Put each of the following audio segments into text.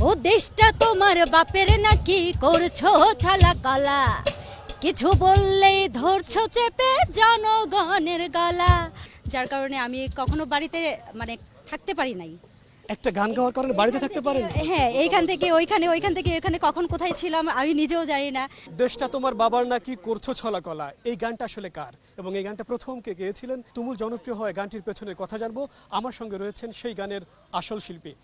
ও দেশটা তোমার বাপের নাকি করছো ছালা কলা, কিছু বললেই ধরছো চেপে জনগণের গলা। যার কারণে আমি কখনো বাড়িতে মানে থাকতে পারি নাই। একটা গান গাওয়ার কারণে বাড়িতে থাকতে পারেন? হ্যাঁ, এইখান থেকে ওইখানে, ওইখান থেকে এখানে, কখন কোথায় ছিলাম আমি নিজেও জানি না। দেশটা তোমার বাবার নাকি করছো ছলা কলা, এই গানটা আসলে কার এবং এই গানটা প্রথম কে গেয়েছিলেন? তুমুল জনপ্রিয় হয় গানটির পেছনের কথা জানবো। আমার সঙ্গে রয়েছেন সেই গানের আসল শিল্পী।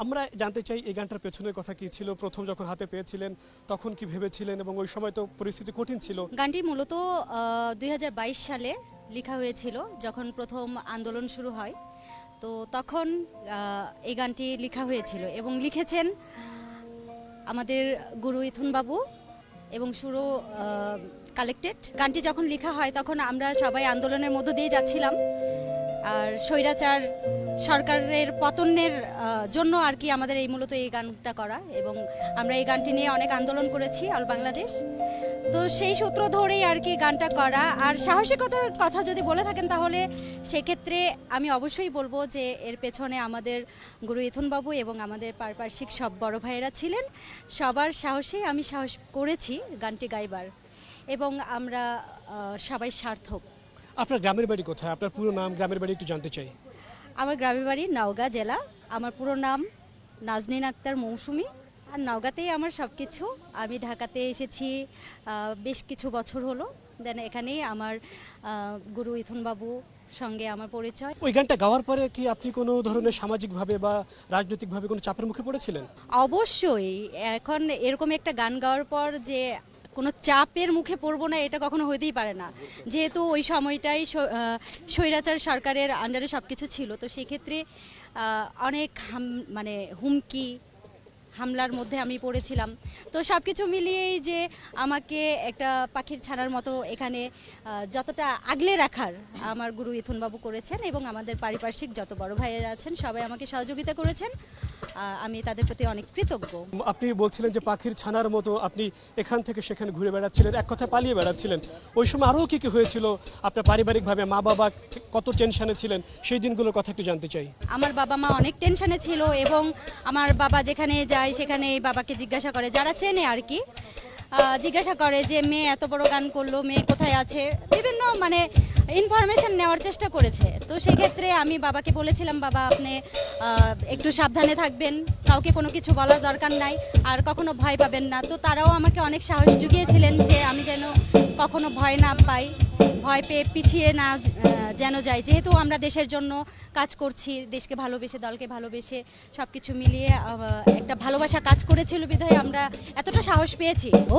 আমরা জানতে চাই এই গানটার পেছনের কথা কি ছিল, প্রথম যখন হাতে পেয়েছিলেন তখন কি ভেবেছিলেন এবং ওই সময় তো পরিস্থিতি কঠিন ছিল। গানটি মূলত 2022 সালে লেখা হয়েছিল, যখন প্রথম আন্দোলন শুরু হয়। তো তখন এই গানটি লেখা হয়েছিল এবং লিখেছেন আমাদের গুরু ইথুন বাবু এবং সুরও কালেক্টেড। গানটি যখন লেখা হয় তখন আমরা সবাই আন্দোলনের মধ্য দিয়ে যাচ্ছিলাম, আর স্বৈরাচার সরকারের পতনের জন্য আর কি আমাদের এই মূলত এই গানটা করা, এবং আমরা এই গানটি নিয়ে অনেক আন্দোলন করেছি অল বাংলাদেশ। তো সেই সূত্র ধরেই আর কি গানটা করা। আর সাহসিকতার কথা যদি বলে থাকেন তাহলে সেক্ষেত্রে আমি অবশ্যই বলবো যে এর পেছনে আমাদের গুরু ইথুন বাবু এবং আমাদের পারিপার্শ্বিক সব বড় ভাইয়েরা ছিলেন। সবার সাহসেই আমি সাহস করেছি গানটি গাইবার, এবং আমরা সবাই সার্থক। আপনার গ্রামের বাড়ি কোথায়? আপনার পুরো নাম, গ্রামের বাড়ি একটু জানতে চাই। আমার গ্রামের বাড়ি নওগাঁ জেলা। আমার পুরো নাম নাজনীন আক্তার মৌসুমী, আর নওগাঁতেই আমার সব কিছু। আমি ঢাকাতে এসেছি বেশ কিছু বছর হলো। দেন এখানেই আমার গুরু ইথুন বাবু সঙ্গে আমার পরিচয়। ওই গানটা গাওয়ার পরে কি আপনি কোনো ধরনের সামাজিকভাবে বা রাজনৈতিকভাবে কোনো চাপের মুখে পড়েছিলেন? অবশ্যই। এখন এরকম একটা গান গাওয়ার পর যে কোনো চাপের মুখে পড়বো না, এটা কখনো হইতেই পারে না। যেহেতু ওই সময়টাই স্বৈরাচার সরকারের আন্ডারে সব কিছু ছিল, তো সেক্ষেত্রে অনেক মানে হুমকি হামলার মধ্যে আমি পড়েছিলাম। তো সব কিছু মিলিয়েই যে আমাকে একটা পাখির ছানার মতো এখানে যতটা আগলে রাখার আমার গুরু ইথুন বাবু করেছেন, এবং আমাদের পারিপার্শ্বিক যত বড় ভাইয়েরা আছেন সবাই আমাকে সহযোগিতা করেছেন। আমি তাদের প্রতি অনেক কৃতজ্ঞ। আপনি বলছিলেন যে পাখির ছানার মতো আপনি এখান থেকে সেখানে ঘুরে বেড়াচ্ছিলেন, এক কথায় পালিয়ে বেড়াচ্ছিলেন। ওই সময় আরও কি কি হয়েছিল? আপনার পারিবারিকভাবে মা বাবা কত টেনশনে ছিলেন, সেই দিনগুলোর কথা একটু জানতে চাই। আমার বাবা মা অনেক টেনশনে ছিল, এবং আমার বাবা যেখানে যায় সেখানে বাবাকে জিজ্ঞাসা করে, যারা চেনে আর কি, জিজ্ঞাসা করে যে মেয়ে এত বড় গান করলো, মেয়ে কোথায় আছে, বিভিন্ন মানে ইনফরমেশন নেওয়ার চেষ্টা করেছে। তো সেক্ষেত্রে আমি বাবাকে বলেছিলাম, বাবা আপনি একটু সাবধানে থাকবেন, কাউকে কোনো কিছু বলার দরকার নাই, আর কখনো ভয় পাবেন না। তো তারাও আমাকে অনেক সাহস জুগিয়েছিলেন যে আমি যেন কখনো ভয় না পাই, ভয় পেয়ে পিছিয়ে না যেন যাই। যেহেতু আমরা দেশের জন্য কাজ করছি, দেশকে ভালোবেসে, দলকে ভালোবেসে, সব কিছু মিলিয়ে একটা ভালোবাসা কাজ করেছিল বিধায় আমরা এতটা সাহস পেয়েছি। ও